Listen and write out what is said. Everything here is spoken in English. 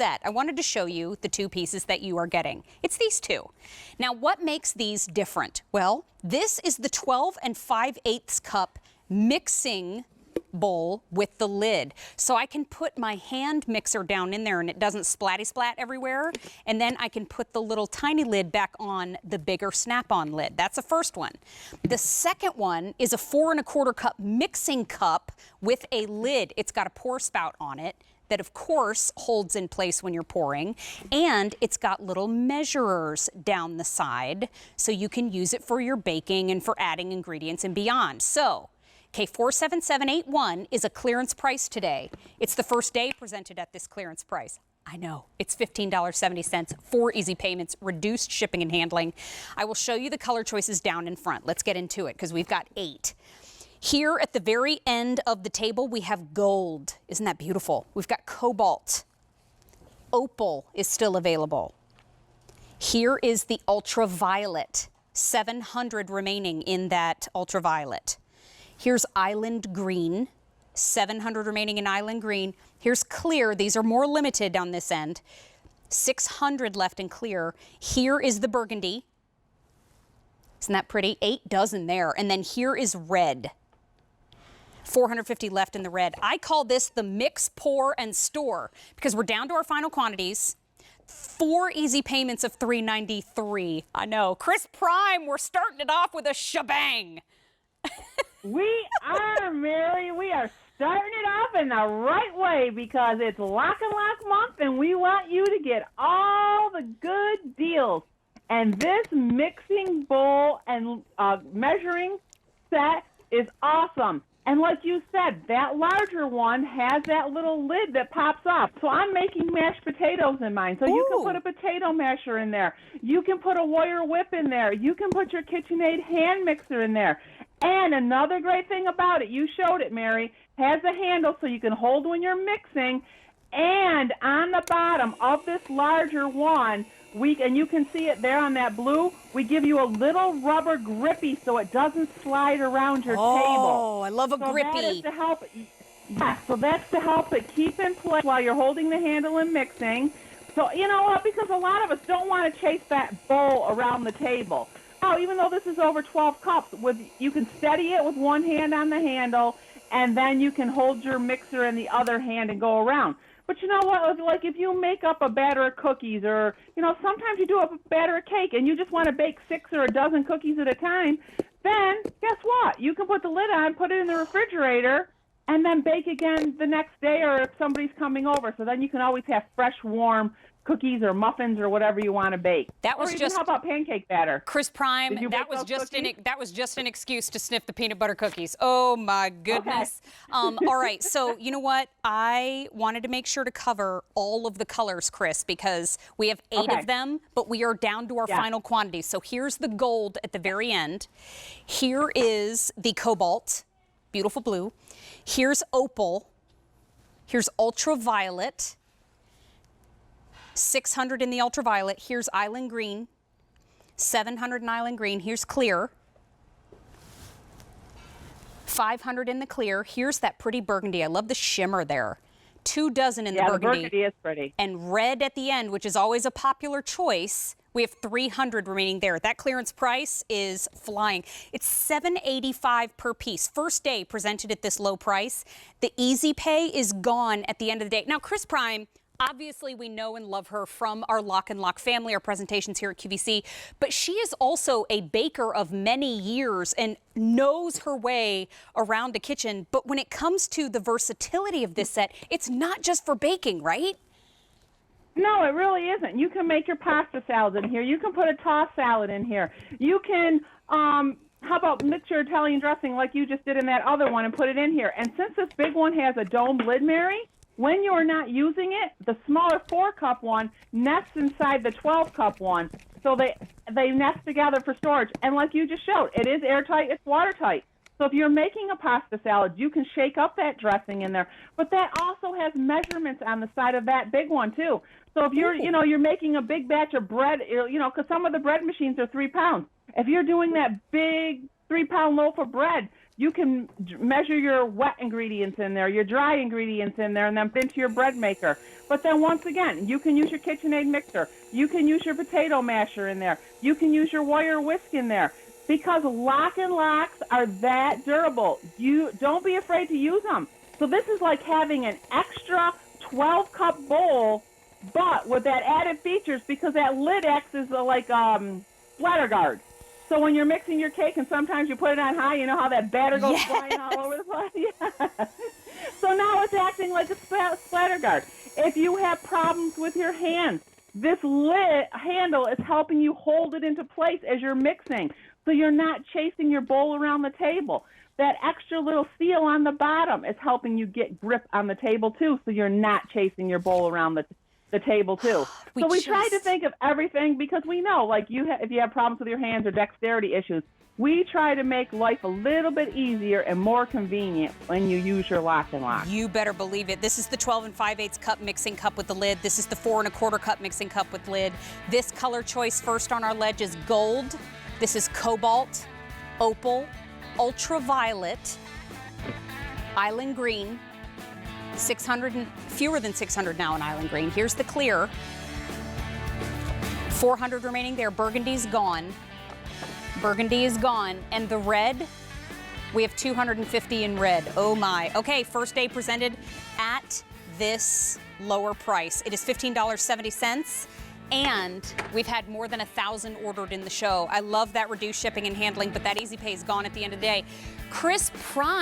set, I wanted to show you the two pieces that you are getting. It's these two. Now, what makes these different? Well, this is the 12 5/8 cup mixing bowl with the lid. So I can put my hand mixer down in there and it doesn't splatty splat everywhere. And then I can put the little tiny lid back on the bigger snap-on lid. That's the first one. The second one is a 4 1/4 cup mixing cup with a lid. It's got a pour spout on it that of course holds in place when you're pouring, and it's got little measurers down the side so you can use it for your baking and for adding ingredients and beyond. So K47781 is a clearance price today. It's the first day presented at this clearance price. I know, it's $15.70, 4 easy payments, reduced shipping and handling. I will show you the color choices down in front. Let's get into it because we've got 8. Here at the very end of the table, we have gold. Isn't that beautiful? We've got cobalt. Opal is still available. Here is the ultraviolet, 700 remaining in that ultraviolet. Here's island green, 700 remaining in island green. Here's clear. These are more limited on this end. 600 left in clear. Here is the burgundy. Isn't that pretty? 8 dozen there. And then here is red. 450 left in the red. I call this the mix, pour, and store because we're down to our final quantities. 4 easy payments of $393. I know. Chris Prime, we're starting it off with a shebang. We are, Mary. We are starting it off in the right way because it's Lock and Lock month and we want you to get all the good deals. And this mixing bowl and measuring set is awesome. And like you said, that larger one has that little lid that pops up. So I'm making mashed potatoes in mine. So you can put a potato masher in there. You can put a wire whip in there. You can put your KitchenAid hand mixer in there. And another great thing about it, you showed it, Mary, has a handle so you can hold when you're mixing. And on the bottom of this larger one, and you can see it there on that blue, we give you a little rubber grippy so it doesn't slide around your table. Oh, I love a grippy. That is to help, so that's to help it keep in place while you're holding the handle and mixing. So, you know what, because a lot of us don't want to chase that bowl around the table. Oh, even though this is over 12 cups, you can steady it with one hand on the handle, and then you can hold your mixer in the other hand and go around. But you know what, like if you make up a batter of cookies or, you know, sometimes you do a batter of cake and you just want to bake 6 or a dozen cookies at a time, then guess what? You can put the lid on, put it in the refrigerator, and then bake again the next day or if somebody's coming over. So then you can always have fresh, warm cookies or muffins or whatever you want to bake. That was just, how about pancake batter? Chris Prime, that was just an excuse to sniff the peanut butter cookies. Oh my goodness. Okay. All right, so you know what? I wanted to make sure to cover all of the colors, Chris, because we have 8 of them, but we are down to our final quantities. So here's the gold at the very end. Here is the cobalt, beautiful blue. Here's opal. Here's ultraviolet. 600 in the ultraviolet. Here's island green. 700 in island green. Here's clear. 500 in the clear. Here's that pretty burgundy. I love the shimmer there. 2 dozen in the burgundy. The burgundy is pretty. And red at the end, which is always a popular choice. We have 300 remaining there. That clearance price is flying. It's $7.85 per piece. First day presented at this low price. The easy pay is gone at the end of the day. Now, Chris Prime, obviously, we know and love her from our Lock and Lock family, our presentations here at QVC, but she is also a baker of many years and knows her way around the kitchen. But when it comes to the versatility of this set, it's not just for baking, right? No, it really isn't. You can make your pasta salad in here. You can put a tossed salad in here. You can, how about mix your Italian dressing like you just did in that other one and put it in here. And since this big one has a dome lid, Mary, when you're not using it, the smaller 4-cup one nests inside the 12-cup one. So they nest together for storage. And like you just showed, it is airtight, it's watertight. So if you're making a pasta salad, you can shake up that dressing in there. But that also has measurements on the side of that big one, too. So if you're, you know, you're making a big batch of bread, you know, because some of the bread machines are 3 pounds. If you're doing that big 3-pound loaf of bread, You can measure your wet ingredients in there, your dry ingredients in there, and then put into your bread maker. But then once again, you can use your KitchenAid mixer. You can use your potato masher in there. You can use your wire whisk in there. Because LocknLocks are that durable. You don't be afraid to use them. So this is like having an extra 12-cup bowl, but with that added features, because that lid acts as like splatter guard. So when you're mixing your cake and sometimes you put it on high, you know how that batter goes flying all over the place? Yeah. So now it's acting like a splatter guard. If you have problems with your hands, this lid handle is helping you hold it into place as you're mixing. So you're not chasing your bowl around the table. That extra little seal on the bottom is helping you get grip on the table too, so you're not chasing your bowl around the table too. We tried to think of everything because we know, like if you have problems with your hands or dexterity issues, we try to make life a little bit easier and more convenient when you use your LocknLock. You better believe it. This is the 12 5/8 cup mixing cup with the lid. This is the 4 1/4 cup mixing cup with lid. This color choice first on our ledge is gold. This is cobalt, opal, ultraviolet, island green, 600 and fewer than 600 now in island green. Here's the clear. 400 remaining there. Burgundy's gone. Burgundy is gone. And the red, we have 250 in red. Oh my. Okay, first day presented at this lower price. It is $15.70. And we've had more than 1,000 ordered in the show. I love that reduced shipping and handling, but that easy pay is gone at the end of the day. Chris Prime.